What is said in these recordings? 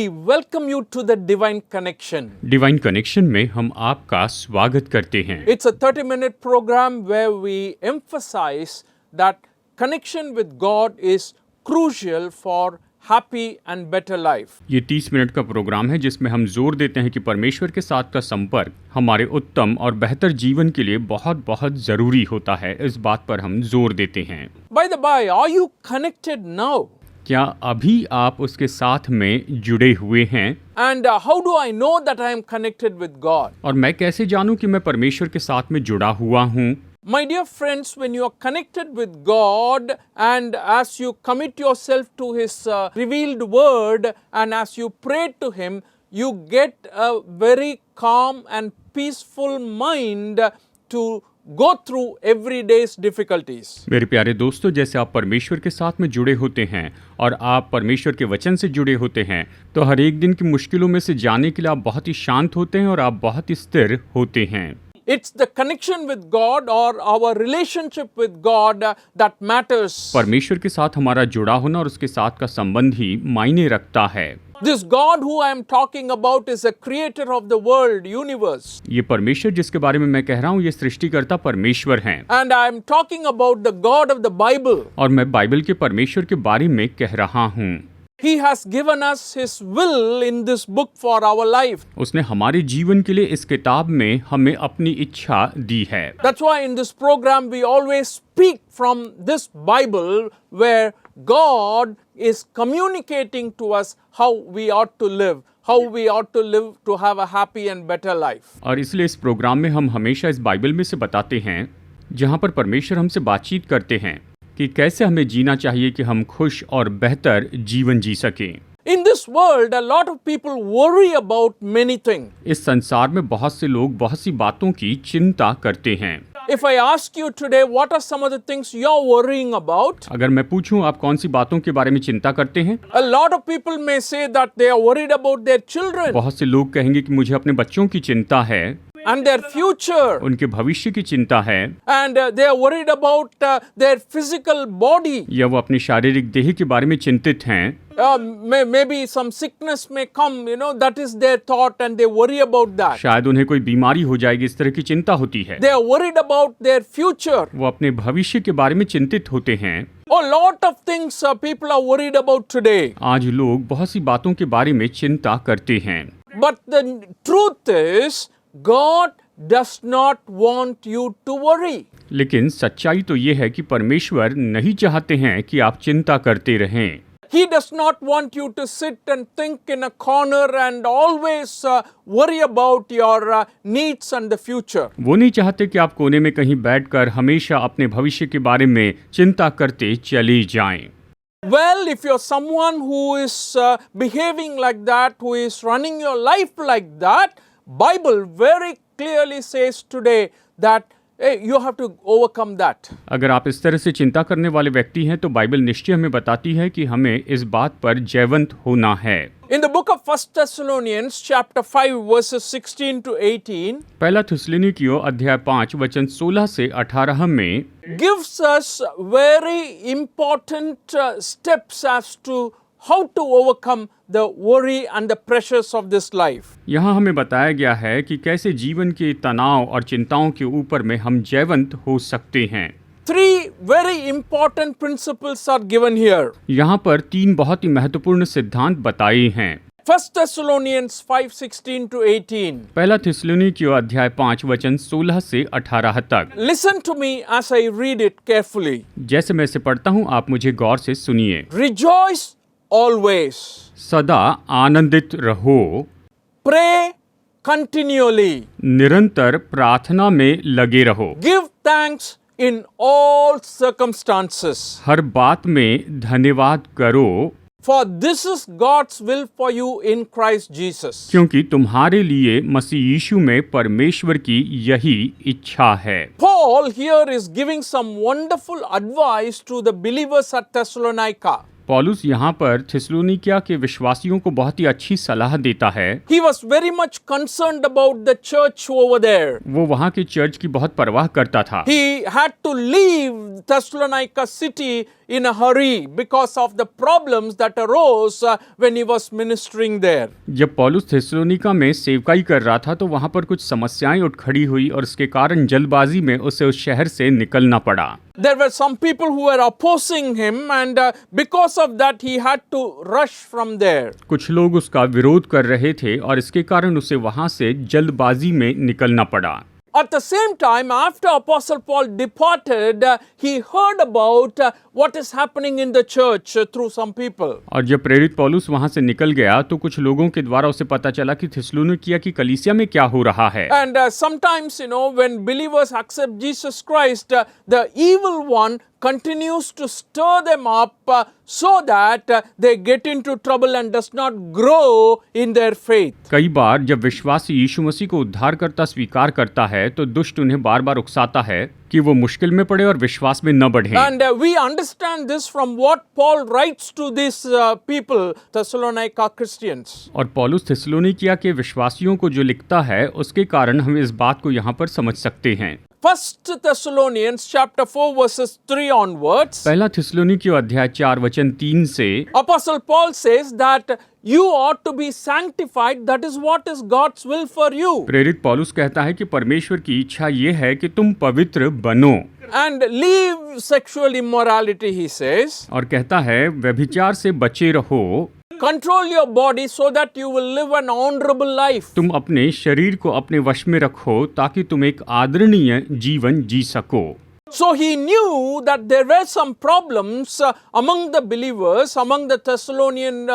We welcome you to the Divine Connection. Divine connection में हम आपका स्वागत करते हैं। It's a 30-minute program where we emphasize that connection with God is crucial for happy and better life. ये 30 minute का programme है जिसमें हम जोर देते हैं कि परमेश्वर के साथ का संपर्क हमारे उत्तम और बेहतर जीवन के लिए बहुत बहुत ज़रूरी होता है। इस बात पर हम जोर देते हैं। By the by, are you connected now? क्या अभी आप उसके साथ में जुड़े हुए हैं? And how do I know that I am connected with God? और मैं कैसे जानूं कि मैं परमेश्वर के साथ में जुड़ा हुआ हूँ? My dear friends, when you are connected with God and as you commit yourself to His revealed word and as you pray to Him, you get a very calm and peaceful mind to go through everyday's difficulties. मेरे प्यारे दोस्तों, जैसे आप परमेश्वर के साथ में जुड़े होते हैं और आप परमेश्वर के वचन से जुड़े होते हैं तो हर एक दिन की मुश्किलों में से जाने के लिए आप बहुत ही शांत होते हैं और आप बहुत ही स्थिर होते हैं। It's the connection with God or our relationship with God that matters. परमेश्वर के साथ हमारा जुड़ा होना और उसके साथ का संबंध ही मायने रखता है। This God who I am talking about is a creator of the world, universe. ये परमेश्वर जिसके बारे में मैं कह रहा हूँ ये सृष्टिकर्ता परमेश्वर हैं। And I am talking about the God of the Bible. और मैं बाइबल के परमेश्वर के बारे में कह रहा हूँ। He has given us His will in this book for our life. उसने हमारे जीवन के लिए इस किताब में हमें अपनी इच्छा दी है। That's why in this program we always speak from this Bible where God is communicating to us how we ought to live, how we ought to live to have a happy and better life. और इसलिए इस programme में हम हमेशा इस Bible में से बताते हैं जहाँ पर परमेश्वर हमसे बातचीत करते हैं कि कैसे हमें जीना चाहिए कि हम खुश और बेहतर जीवन जी सकें। In this world, a lot of people worry about many things. इस संसार में बहुत से लोग बहुत सी बातों की चिंता करते हैं। If I ask you today, what are some of the things you're worrying about? अगर मैं पूछूं आप कौन सी बातों के बारे में चिंता करते हैं? A lot of people may say that they are worried about their children बहुत से लोग कहेंगे कि मुझे अपने बच्चों की चिंता है, and their future. उनके भविष्य की चिंता है, And they are worried about their physical body. या वो अपनी शारीरिक देह के बारे में चिंतित हैं। Maybe some sickness may come, that is their thought and they worry about that. शायद उन्हें कोई बीमारी हो जाएगी, इस तरह की चिंता होती है। They are worried about their future. वो अपने भविष्य के बारे में चिंतित होते हैं। A lot of things people are worried about today. आज लोग बहुत सी बातों के बारे में चिंता करते हैं। But the truth is, God does not want you to worry. लेकिन सच्चाई तो ये है कि परमेश्वर नहीं चाहते हैं कि आप चिंता करते रहें। He does not want you to sit and think in a corner and always worry about your needs and the future. वो नहीं चाहते कि आप कोने में कहीं बैठकर हमेशा अपने भविष्य के बारे में चिंता करते चले जाएं। Well, if you're someone who is behaving like that, who is running your life like that, Bible very clearly says today that you have to overcome that. अगर आप इस तरह से चिंता करने वाले व्यक्ति हैं तो बाइबल निश्चय हमें बताती है कि हमें इस बात पर जयवंत होना है। In the book of 1 Thessalonians chapter 5 verses 16 to 18, पहला थिस्सलुनीकियों अध्याय 5 वचन 16 से 18 में gives us very important steps as to how to overcome the worry and the pressures of this life. यहाँ हमें बताया गया है कि कैसे जीवन के तनाव और चिंताओं के ऊपर में हम जयवंत हो सकते हैं। 3 very important principles are given here. यहाँ पर 3 बहुत ही महत्वपूर्ण सिद्धांत बताए हैं। 1 Thessalonians 5:16 to 18. पहला थिस्सलुनीकियों अध्याय 5 वचन 16 से 18 तक। Listen to me as I read it carefully. जैसे मैं इसे पढ़ता हूँ आप मुझे गौर से सुनिए। Rejoice always. सदा आनंदित रहो। Pray continually. निरंतर प्रार्थना में लगे रहो। Give thanks in all circumstances. हर बात में धन्यवाद करो, For this is God's will for you in Christ Jesus. क्योंकि तुम्हारे लिए मसीह यीशु में परमेश्वर की यही इच्छा है। Paul here is giving some wonderful advice to the believers at Thessalonica. पौलुस यहाँ पर थिस्सलुनीकिया के विश्वासियों को बहुत ही अच्छी सलाह देता है। He was very much concerned about the church over there. वो वहाँ के चर्च की बहुत परवाह करता था। He had to leave Thessalonica city in a hurry because of the problems that arose when he was ministering there. जब पौलुस थिस्सलुनीका में सेवकाई कर रहा था तो वहां पर कुछ समस्याएं उठ खड़ी हुई और इसके कारण जल्दबाजी में उसे उस शहर से निकलना पड़ा। There were some people who were opposing him, and because of that he had to rush from there. कुछ लोग उसका विरोध कर रहे थे और इसके कारण उसे वहां से जल्दबाजी में निकलना पड़ा। At the same time, after Apostle Paul departed, he heard about what is happening in the church through some people. और जब प्रेरित पौलुस वहां से निकल गया तो कुछ लोगों के द्वारा उसे पता चला कि थिस्सलुनीकिया की कलीसिया में क्या हो रहा है। And sometimes, when believers accept Jesus Christ, the evil one continues to stir them up so that they get into trouble and does not grow in their faith. कई बार जब विश्वासी यीशु मसीह को उद्धारकर्ता स्वीकार करता है तो दुष्ट उन्हें बार बार उकसाता है कि वो मुश्किल में पड़े और विश्वास में न बढ़े। And we understand this from what Paul writes to these people, Thessalonica Christians. और पौलुस थिस्सलुनीकिया के विश्वासियों को जो लिखता है उसके कारण हम इस बात को यहाँ पर समझ सकते हैं। 1 Thessalonians chapter 4 verses 3 onwards. पहला थिस्सलुनीकियों अध्याय 4 वचन 3 से Apostle Paul says that you ought to be sanctified. That is what is God's will for you. प्रेरित पौलुस कहता है कि परमेश्वर की इच्छा ये है कि तुम पवित्र बनो। And leave sexual immorality, he says. और कहता है व्यभिचार से बचे रहो। Control your body so that you will live an honorable life. तुम अपने शरीर को अपने वश में रखो ताकि तुम एक आदरणीय जीवन जी सको। So he knew that there were some problems among the believers, among the Thessalonian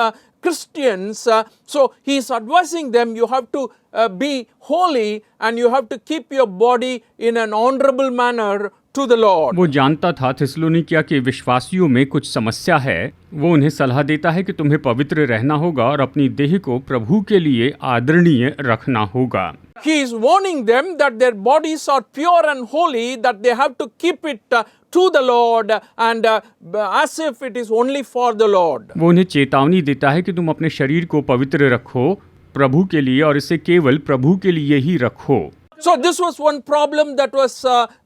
Christians. So he is advising them, you have to be holy and you have to keep your body in an honorable manner to the Lord. वो जानता था थिस्सलुनीकिया के विश्वासियों में कुछ समस्या है। वो उन्हें सलाह देता है कि तुम्हें पवित्र रहना होगा और अपनी देह को प्रभु के लिए आदरणीय रखना होगा। He is warning them that their bodies are pure and holy, that they have to keep it to the Lord and as if it is only for the Lord. वो उन्हें चेतावनी देता है कि तुम अपने शरीर को पवित्र रखो प्रभु के लिए और इसे केवल प्रभु के लिए ही रखो। So this was one problem that was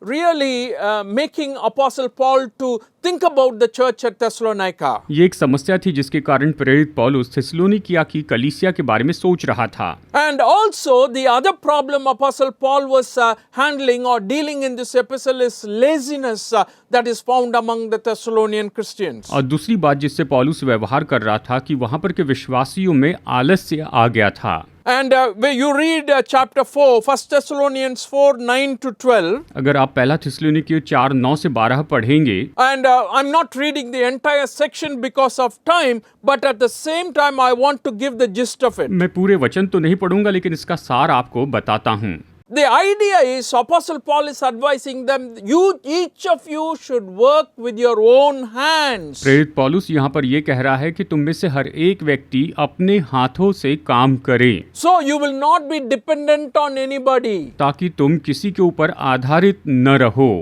really making Apostle Paul to think about the church at Thessalonica. ये एक समस्या थी जिसके कारण प्रेरित पौलुस थिस्सलुनीकिया की कलीसिया के बारे में सोच रहा था। And also the other problem Apostle Paul was handling or dealing in this epistle is laziness that is found among the Thessalonian Christians. और दूसरी बात जिससे पौलुस व्यवहार कर रहा था कि वहां पर के विश्वासियों में आलस्य आ गया था। And when you read chapter 4, 1 Thessalonians 4, 9 to 12. अगर आप पहला थिस्सलुनीकियों 4, 9 से 12 पढ़ेंगे। And I'm not reading the entire section because of time, but at the same time I want to give the gist of it. मैं पूरे वचन तो नहीं पढ़ूंगा लेकिन इसका सार आपको बताता हूँ। The idea is Apostle Paul is advising them, each of you should work with your own hands. प्रेरित पौलुस यहाँ पर ये कह रहा है कि तुम में से हर एक व्यक्ति अपने हाथों से काम करे। So you will not be dependent on anybody. ताकि तुम किसी के ऊपर आधारित न रहो।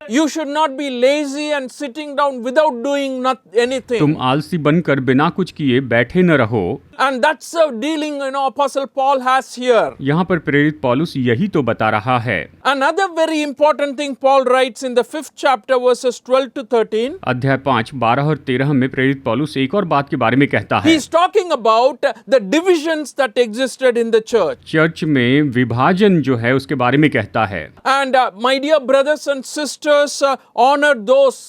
You should not be lazy and sitting down without doing anything. तुम आलसी बनकर बिना कुछ किए बैठे न रहो। And that's the dealing Apostle Paul has here. यहाँ पर प्रेरित पौलुस यही तो बता रहा है। Another very important thing Paul writes in the 5th chapter verses 12 to 13. अध्याय 5, 12 और 13 में प्रेरित पौलुस एक और बात के बारे में कहता है। He is talking about the divisions that existed in the church. Church में विभाजन जो है उसके बारे में कहता है। And my dear brothers and sisters, honor those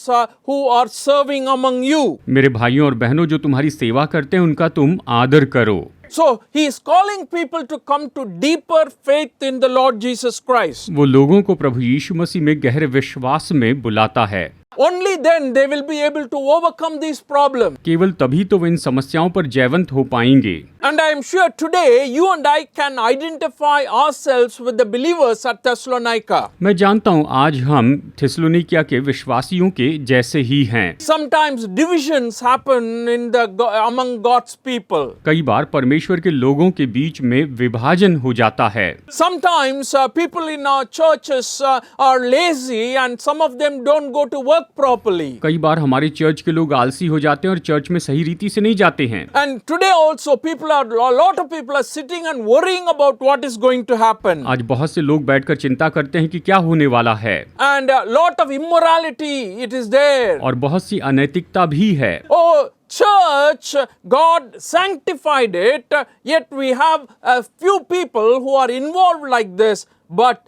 who are serving among you. मेरे भाइयों और बहनों जो तुम्हारी सेवा करते हैं उनका तुम आदर करो। So he is calling people to come to deeper faith in the Lord Jesus Christ. वो लोगों को प्रभु यीशु मसीह में गहरे विश्वास में बुलाता है। Only then they will be able to overcome these problems. केवल तभी तो वे इन समस्याओं पर जयवंत हो पाएंगे। And I am sure today you and I can identify ourselves with the believers at Thessalonica. मैं जानता हूँ आज हम थिस्सलुनीकिया के विश्वासियों के जैसे ही हैं। Sometimes divisions happen among God's people. कई बार परमेश्वर के लोगों के बीच में विभाजन हो जाता है। Sometimes people in our churches are lazy and some of them don't go to work work properly. कई बार हमारे चर्च के लोग आलसी हो जाते हैं और चर्च में सही रीति से नहीं जाते हैं। And today also a lot of people are sitting and worrying about what is going to happen. आज बहुत से लोग बैठकर चिंता करते हैं कि क्या होने वाला है, And a lot of immorality, it is there. और बहुत सी अनैतिकता भी है। Oh, church, God sanctified it, yet we have a few people who are involved like this, but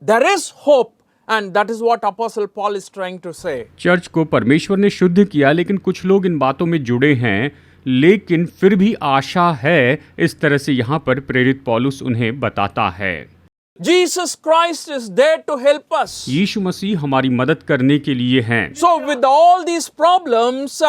there is hope, and that is what Apostle Paul is trying to say. Church को परमेश्वर ने शुद्ध किया, लेकिन कुछ लोग इन बातों में जुड़े हैं, लेकिन फिर भी आशा है। इस तरह से यहाँ पर प्रेरित पौलुस उन्हें बताता है। Jesus Christ is there to help us. यीशु मसीह हमारी मदद करने के लिए हैं। So with all these problems,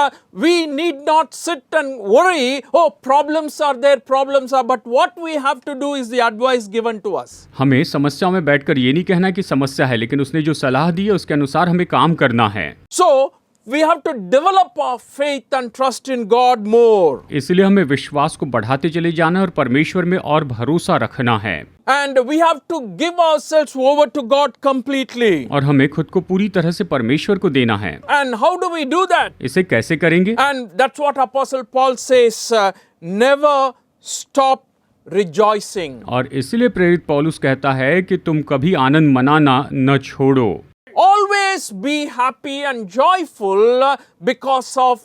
we need not sit and worry, oh, problems are there, problems are, but what we have to do is the advice given to us. हमें समस्या में बैठकर ये नहीं कहना कि समस्या है, लेकिन उसने जो सलाह दी है उसके अनुसार हमें काम करना है। So we have to develop our faith and trust in God more. इसलिए हमें विश्वास को बढ़ाते चले जाना है और परमेश्वर में और भरोसा रखना है। And we have to give ourselves over to God completely. और हमें खुद को पूरी तरह से परमेश्वर को देना है। And how do we do that? इसे कैसे करेंगे? And that's what Apostle Paul says, never stop rejoicing. और इसलिए प्रेरित पौलुस कहता है कि तुम कभी आनंद मनाना न छोड़ो। Always be happy and joyful because of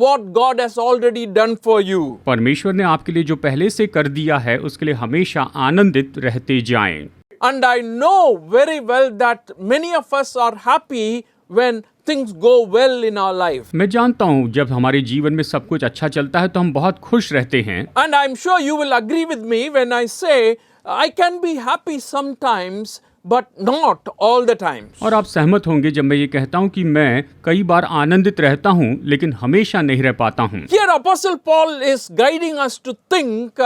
what God has already done for you. परमेश्वर ने आपके लिए जो पहले से कर दिया है उसके लिए हमेशा आनंदित रहते जाएं। And I know very well that many of us are happy when things go well in our life. मैं जानता हूँ जब हमारे जीवन में सब कुछ अच्छा चलता है तो हम बहुत खुश रहते हैं। And I'm sure you will agree with me when I say I can be happy sometimes but not all the time. और आप सहमत होंगे जब मैं ये कहता हूँ कि मैं कई बार आनंदित रहता हूँ लेकिन हमेशा नहीं रह पाता हूँ। Here Apostle Paul is guiding us to think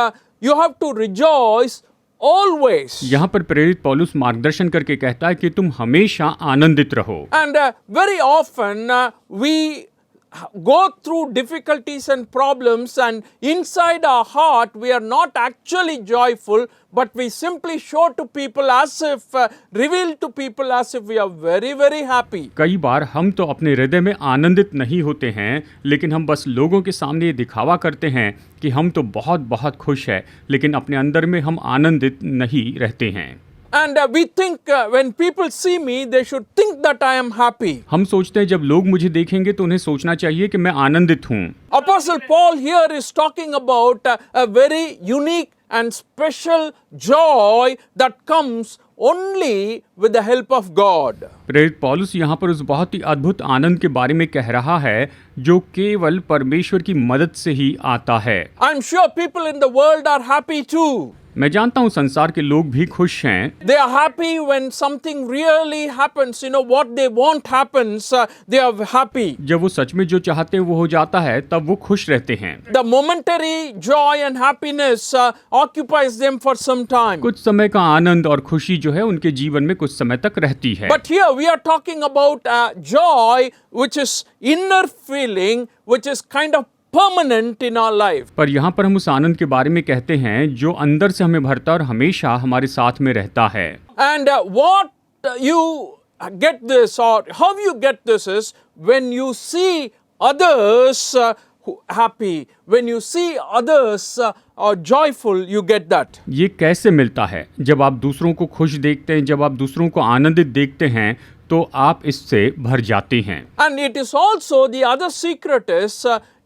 you have to rejoice always. यहाँ पर प्रेरित पौलुस मार्गदर्शन करके कहता है कि तुम हमेशा आनंदित रहो। And very often we go through difficulties and problems, and inside our heart we are not actually joyful, but we simply show to people as if reveal to people as if we are very very happy. कई बार हम तो अपने हृदय में आनंदित नहीं होते हैं, लेकिन हम बस लोगों के सामने ये दिखावा करते हैं कि हम तो बहुत बहुत खुश हैं, लेकिन अपने अंदर में हम आनंदित नहीं रहते हैं। And we think when people see me, they should think that I am happy. हम सोचते हैं जब लोग मुझे देखेंगे तो उन्हें सोचना चाहिए कि मैं आनंदित हूँ। Apostle Paul here is talking about a very unique and special joy that comes only with the help of God. प्रेरित पौलुस यहाँ पर उस बहुत ही अद्भुत आनंद के बारे में कह रहा है जो केवल परमेश्वर की मदद से ही आता है। I'm sure people in the world are happy too. मैं जानता हूँ संसार के लोग भी खुश हैं। They are happy when something really happens. You know what they want happens. They are happy. जब वो सच में जो चाहते हैं वो हो जाता है तब वो खुश रहते हैं। The momentary joy and happiness occupies them for some time. कुछ समय का आनंद और खुशी जो है उनके जीवन में कुछ समय तक रहती है। But here we are talking about joy which is inner feeling, which is kind of permanent in our life. पर यहाँ पर हम उस आनंद के बारे में कहते हैं जो अंदर से हमें भरता और हमेशा हमारे साथ में रहता है। And what you get this, or how you get this, is when you see others happy, when you see others joyful, you get that. ये कैसे मिलता है? जब आप दूसरों को खुश देखते हैं, जब आप दूसरों को आनंदित देखते हैं तो आप इससे भर जाते हैं। And it is also the other secret is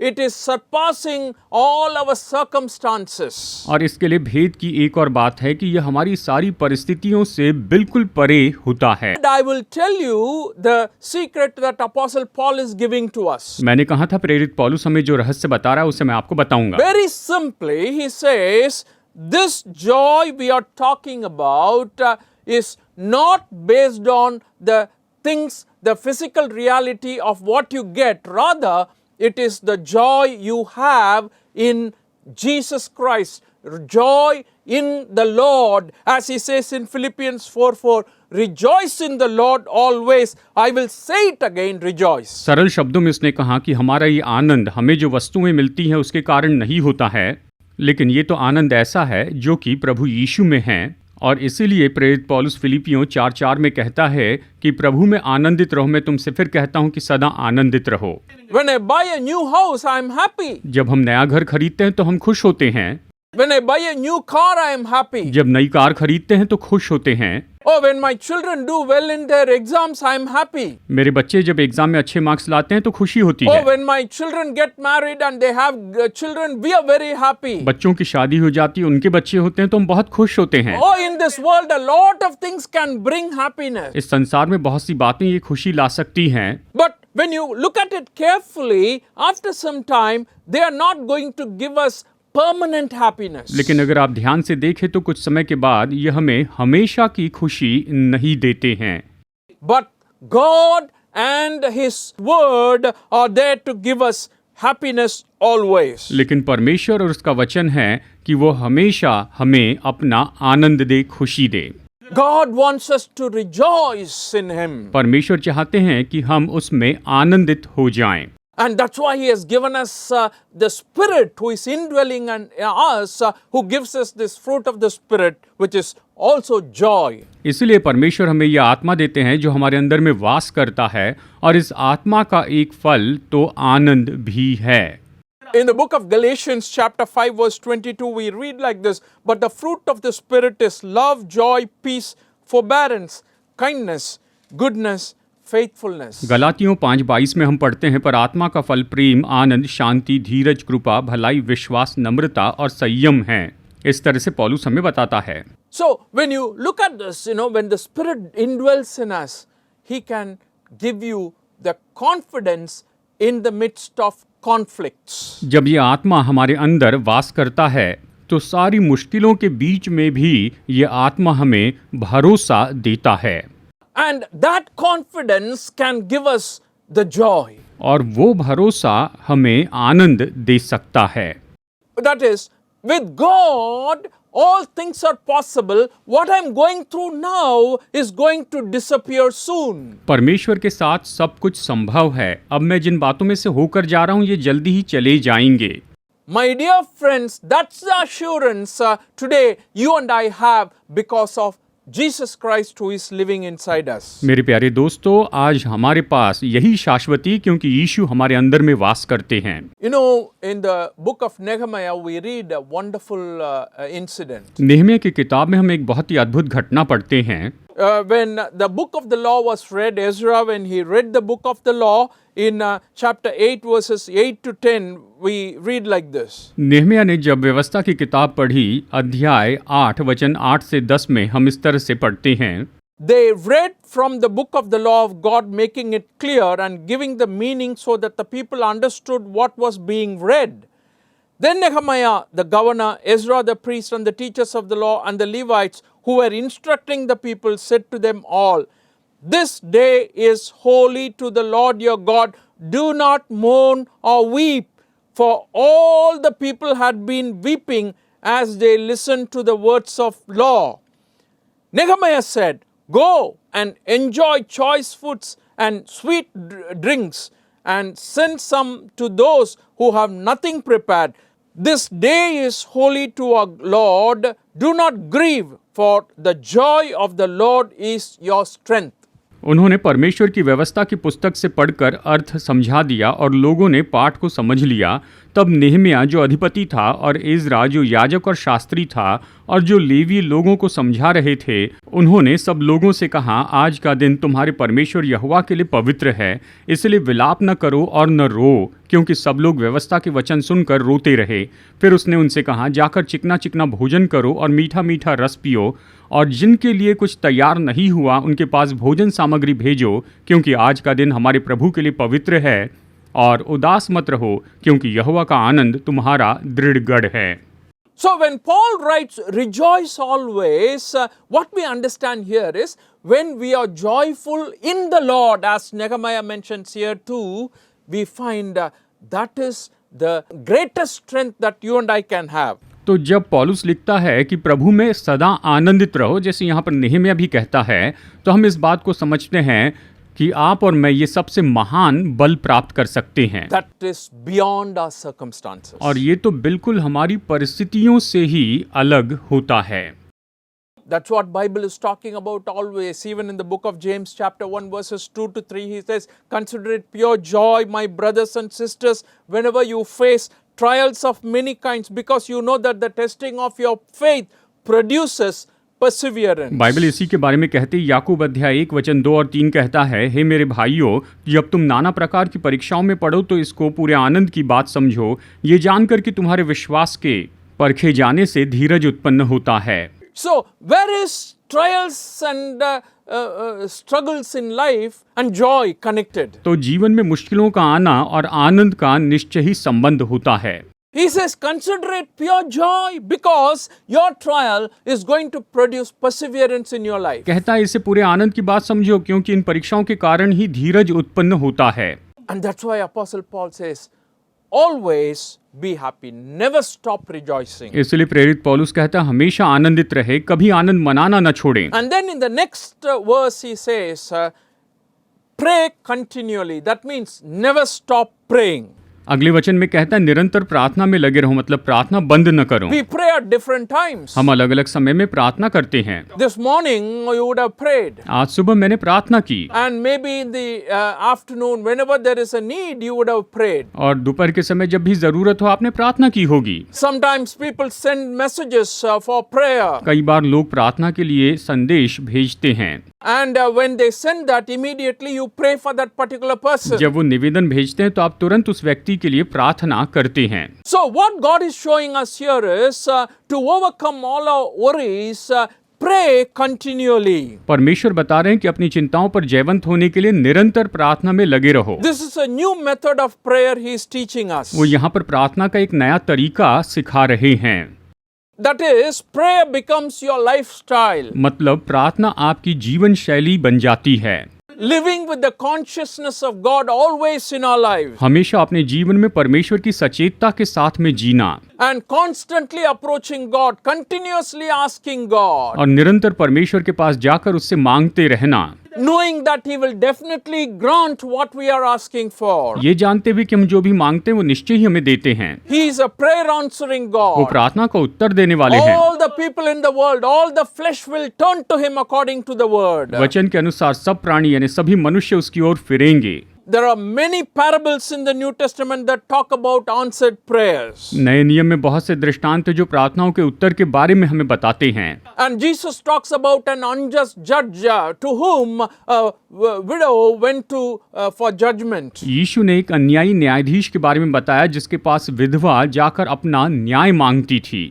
it is surpassing all our circumstances. और इसके लिए भेद की एक और बात है कि यह हमारी सारी परिस्थितियों से बिल्कुल परे होता है। And I will tell you the secret that Apostle Paul is giving to us. मैंने कहा था प्रेरित पौलुस हमें जो रहस्य बता रहा है उसे मैं आपको बताऊंगा। Very simply he says this joy we are talking about is not based on the things, the physical reality of what you get. Rather, it is the joy you have in Jesus Christ. Joy in the Lord. As he says in Philippians 4:4, rejoice in the Lord always. I will say it again, rejoice. सरल शब्दों में उसने कहा कि हमारा ये आनंद हमें जो वस्तुएं मिलती हैं उसके कारण नहीं होता है, लेकिन ये तो आनंद ऐसा है जो कि प्रभु यीशु में है। और इसीलिए प्रेरित पौलुस फिलिपियों 4:4 में कहता है कि प्रभु में आनंदित रहो। मैं तुमसे फिर कहता हूं कि सदा आनंदित रहो। When I buy a new house, I am happy. जब हम नया घर खरीदते हैं तो हम खुश होते हैं। When I buy a new car, I am happy. जब नई कार खरीदते हैं तो खुश होते हैं। Oh, when my children do well in their exams, I am happy. मेरे बच्चे जब एग्जाम में अच्छे मार्क्स लाते हैं तो खुशी होती Oh, है। when my children get married and they have children, we are very happy. बच्चों की शादी हो जाती है, उनके बच्चे होते हैं तो हम बहुत खुश होते हैं। Oh, in this world, a lot of things can bring happiness. इस संसार में बहुत सी बातें ये खुशी ला सकती हैं। But when you look at it carefully, after some time, they are not going to give us permanent happiness. लेकिन अगर आप ध्यान से देखें तो कुछ समय के बाद ये हमें हमेशा की खुशी नहीं देते हैं। But God and His Word are there to give us happiness always. लेकिन परमेश्वर और उसका वचन है कि वो हमेशा हमें अपना आनंद दे, खुशी दे। God wants us to rejoice in Him. परमेश्वर चाहते हैं कि हम उसमें आनंदित हो जाएं। And that's why He has given us the Spirit who is indwelling in us, who gives us this fruit of the Spirit, which is also joy. इसलिए परमेश्वर हमें यह आत्मा देते हैं जो हमारे अंदर में वास करता है, और इस आत्मा का एक फल तो आनंद भी है। In the book of Galatians chapter 5 verse 22 we read like this, but the fruit of the Spirit is love, joy, peace, forbearance, kindness, goodness, faithfulness. गलातियों 5:22 में हम पढ़ते हैं, पर आत्मा का फल प्रेम, आनंद, शांति, धीरज, कृपा, भलाई, विश्वास, नम्रता और संयम है। इस तरह से पौलुस हमें बताता है। So when you look at this, when the Spirit indwells in us, He can give you the confidence in the midst of conflicts. जब ये आत्मा हमारे अंदर वास करता है तो सारी मुश्किलों के बीच में भी ये आत्मा हमें भरोसा देता है। And that confidence can give us the joy. और वो भरोसा हमें आनंद दे सकता है। That is, with God, all things are possible. What I'm going through now is going to disappear soon. परमेश्वर के साथ सब कुछ संभव है। अब मैं जिन बातों में से होकर जा रहा हूँ ये जल्दी ही चले जाएंगे। My dear friends, that's the assurance today you and I have because of Jesus Christ who is living inside us. मेरे प्यारे दोस्तों, आज हमारे पास यही शाश्वती, क्योंकि यीशु हमारे अंदर में वास करते हैं। You know, in the book of Nehemiah, we read a wonderful incident. Nehemiah की किताब में हम एक बहुत ही अद्भुत घटना पढ़ते हैं। When the book of the law was read, Ezra, when he read the book of the law in chapter 8 verses 8 to 10, we read like this. Nehemiah ने जब व्यवस्था की किताब पढ़ी, अध्याय 8 वचन 8 से 10 में हम इस तरह से पढ़ते हैं। They read from the book of the law of God, making it clear and giving the meaning so that the people understood what was being read. Then Nehemiah, the governor, Ezra the priest, and the teachers of the law, and the Levites who were instructing the people said to them all, "This day is holy to the Lord your God. Do not mourn or weep." For all the people had been weeping as they listened to the words of law. Nehemiah said, "Go and enjoy choice foods and sweet drinks, and send some to those who have nothing prepared. This day is holy to our Lord. Do not grieve, for the joy of the Lord is your strength." उन्होंने परमेश्वर की व्यवस्था की पुस्तक से पढ़कर अर्थ समझा दिया और लोगों ने पाठ को समझ लिया। तब नेहमिया जो अधिपति था और इज़रा जो याजक और शास्त्री था और जो लेवी लोगों को समझा रहे थे, उन्होंने सब लोगों से कहा, आज का दिन तुम्हारे परमेश्वर यहोवा के लिए पवित्र है, इसलिए विलाप न करो और न रो, क्योंकि सब लोग व्यवस्था के वचन सुनकर रोते रहे। फिर उसने उनसे कहा, जाकर चिकना चिकना भोजन करो और मीठा मीठा रस पियो, और जिनके लिए कुछ तैयार नहीं हुआ उनके पास भोजन सामग्री भेजो, क्योंकि आज का दिन हमारे प्रभु के लिए पवित्र है। और उदास मत रहो, क्योंकि यहोवा का आनंद तुम्हारा दृढ़ गढ़ है। So when Paul writes, rejoice always, what we understand here is, when we are joyful in the Lord, as Nehemiah mentions here too, we find that is the greatest strength that you and I can have. तो जब पौलुस लिखता है कि प्रभु में सदा आनंदित रहो, जैसे यहाँ पर नेहमिया भी कहता है, तो हम इस बात को समझते हैं कि आप और मैं ये सबसे महान बल प्राप्त कर सकते हैं। That is beyond our circumstances. और ये तो बिल्कुल हमारी परिस्थितियों से ही अलग होता है। That's what Bible is talking about always. Even in the book of James chapter 1 verses 2 to 3, he says, "Consider it pure joy, my brothers and sisters, whenever you face trials of many kinds, because you know that the testing of your faith produces perseverance." Bible इसी के बारे में कहती है। याकूब अध्याय 1 वचन 2 और 3 कहता है, हे मेरे भाइयों, जब तुम नाना प्रकार की परीक्षाओं में पड़ो तो इसको पूरे आनंद की बात समझो, ये जानकर कि तुम्हारे विश्वास के परखे जाने से धीरज उत्पन्न होता है। So, where is trials and struggles in life and joy connected? तो जीवन में मुश्किलों का आना और आनंद का निश्चय ही संबंध होता है। He says, consider it pure joy because your trial is going to produce perseverance in your life. कहता है इसे पूरे आनंद की बात समझो, क्योंकि इन परीक्षाओं के कारण ही धीरज उत्पन्न होता है। And that's why Apostle Paul says, always be happy, never stop rejoicing. इसलिए प्रेरित पौलुस कहता है हमेशा आनंदित रहे, कभी आनंद मनाना न छोड़ें। And then in the next verse he says, pray continually. That means never stop praying. अगले वचन में कहता है निरंतर प्रार्थना में लगे रहो, मतलब प्रार्थना बंद न करो। We pray at different times. हम अलग अलग समय में प्रार्थना करते हैं। This morning you would have prayed. आज सुबह मैंने प्रार्थना की। And maybe in the afternoon, whenever there is a need, you would have prayed. और दोपहर के समय जब भी जरूरत हो आपने प्रार्थना की होगी। Sometimes people send messages for prayer. कई बार लोग प्रार्थना के लिए संदेश भेजते हैं। And when they send that, immediately you pray for that particular person. जब वो निवेदन भेजते हैं तो आप तुरंत उस व्यक्ति के लिए प्रार्थना करते हैं। So what God is showing us here is to overcome all our worries, pray continually. परमेश्वर बता रहे हैं कि अपनी चिंताओं पर जयवंत होने के लिए निरंतर प्रार्थना में लगे रहो। This is a new method of prayer he is teaching us. वो यहाँ पर प्रार्थना का एक नया तरीका सिखा रहे हैं। That is, prayer becomes your lifestyle. मतलब प्रार्थना आपकी जीवन शैली बन जाती है। Living with the consciousness of God always in our lives. हमेशा अपने जीवन में परमेश्वर की सचेतता के साथ में जीना And constantly approaching God, continuously asking God. और निरंतर परमेश्वर के पास जाकर उससे मांगते रहना, Knowing that He will definitely grant what we are asking for. ये जानते हुए कि हम जो भी मांगते हैं वो निश्चय ही हमें देते हैं। He is a prayer answering वो God. प्रार्थना का उत्तर देने वाले हैं। All the people in the world, all the flesh will turn to Him according to the word. वचन के अनुसार सब प्राणी यानी सभी मनुष्य उसकी ओर फिरेंगे। There are many parables in the New Testament that talk about answered prayers. नए नियम में बहुत से दृष्टांत हैं जो प्रार्थनाओं के उत्तर के बारे में हमें बताते हैं। And Jesus talks about an unjust judge to whom a widow went to for judgment. यीशु ने एक अन्यायी न्यायाधीश के बारे में बताया जिसके पास विधवा जाकर अपना न्याय मांगती थी।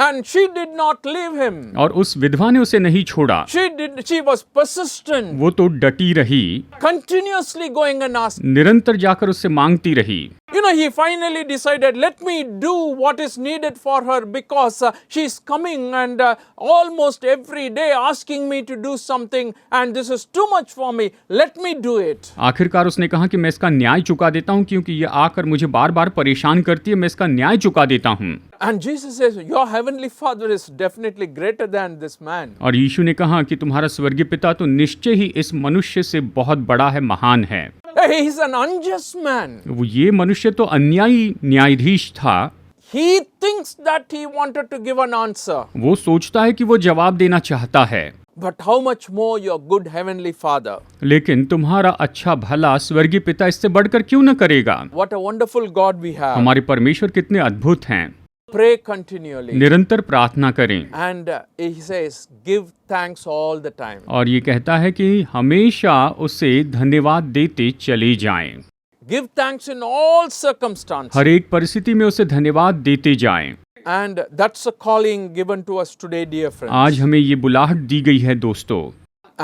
And she did not leave him. और उस विधवा ने उसे नहीं छोड़ा। She was persistent. वो तो डटी रही, Continuously going and asking. निरंतर जाकर उससे मांगती रही। You know, he finally decided, let me do what is needed for her because she's coming and almost every day asking me to do something and this is too much for me. Let me do it. आखिरकार उसने कहा कि मैं इसका न्याय चुका देता हूँ क्योंकि ये आकर मुझे बार बार परेशान करती है, मैं इसका न्याय चुका देता हूँ। And Jesus says, your heavenly Father is definitely greater than this man. और यीशु ने कहा कि तुम्हारा स्वर्गीय पिता तो निश्चय ही इस मनुष्य से बहुत बड़ा है, महान है। He is an unjust man. वो ये मनुष्य तो अन्यायी न्यायाधीश था। He thinks that he wanted to give an answer. वो सोचता है कि वो जवाब देना चाहता है। But how much more your good heavenly Father? लेकिन तुम्हारा अच्छा भला स्वर्गीय पिता इससे बढ़कर क्यों न करेगा? What a wonderful God we have. हमारे परमेश्वर कितने अद्भुत हैं। Pray continually. निरंतर प्रार्थना करें। And he says, give thanks all the time. और ये कहता है कि हमेशा उसे धन्यवाद देते चले जाएं। Give thanks in all circumstances. हर एक परिस्थिति में उसे धन्यवाद देते जाएं। And that's a calling given to us today, dear friends. आज हमें ये बुलाहट दी गई है दोस्तों।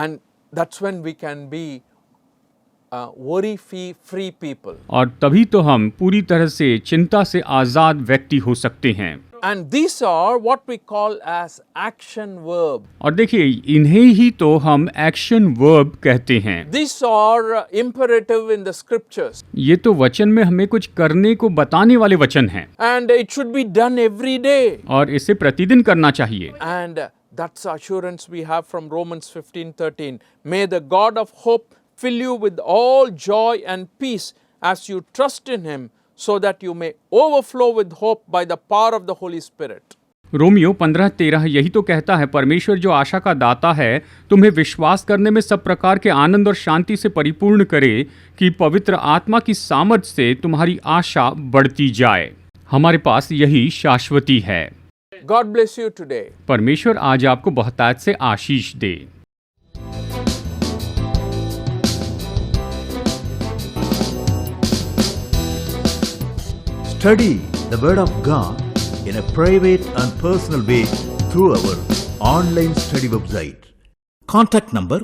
And that's when we can be worry-free people. और तभी तो हम पूरी तरह से चिंता से आजाद व्यक्ति हो सकते हैं। And these are what we call as action verb. और देखिए इन्हें ही तो हम एक्शन वर्ब कहते हैं। These are imperative in the scriptures. ये तो वचन में हमें कुछ करने को बताने वाले वचन हैं। And it should be done every day. और इसे प्रतिदिन करना चाहिए। And that's the assurance we have from Romans 15:13. May the God of hope fill you with all joy and peace as you trust in Him, so that you may overflow with hope by the power of the Holy Spirit. Romeo 15:13 यही तो कहता है, परमेश्वर जो आशा का दाता है तुम्हें विश्वास करने में सब प्रकार के आनंद और शांति से परिपूर्ण करे कि पवित्र आत्मा की सामर्थ से तुम्हारी आशा बढ़ती जाए। हमारे पास यही शाश्वती है। God bless you today. परमेश्वर आज आपको बहुतायत से आशीष दे। Study the Word of God in a private and personal way through our online study website. Contact number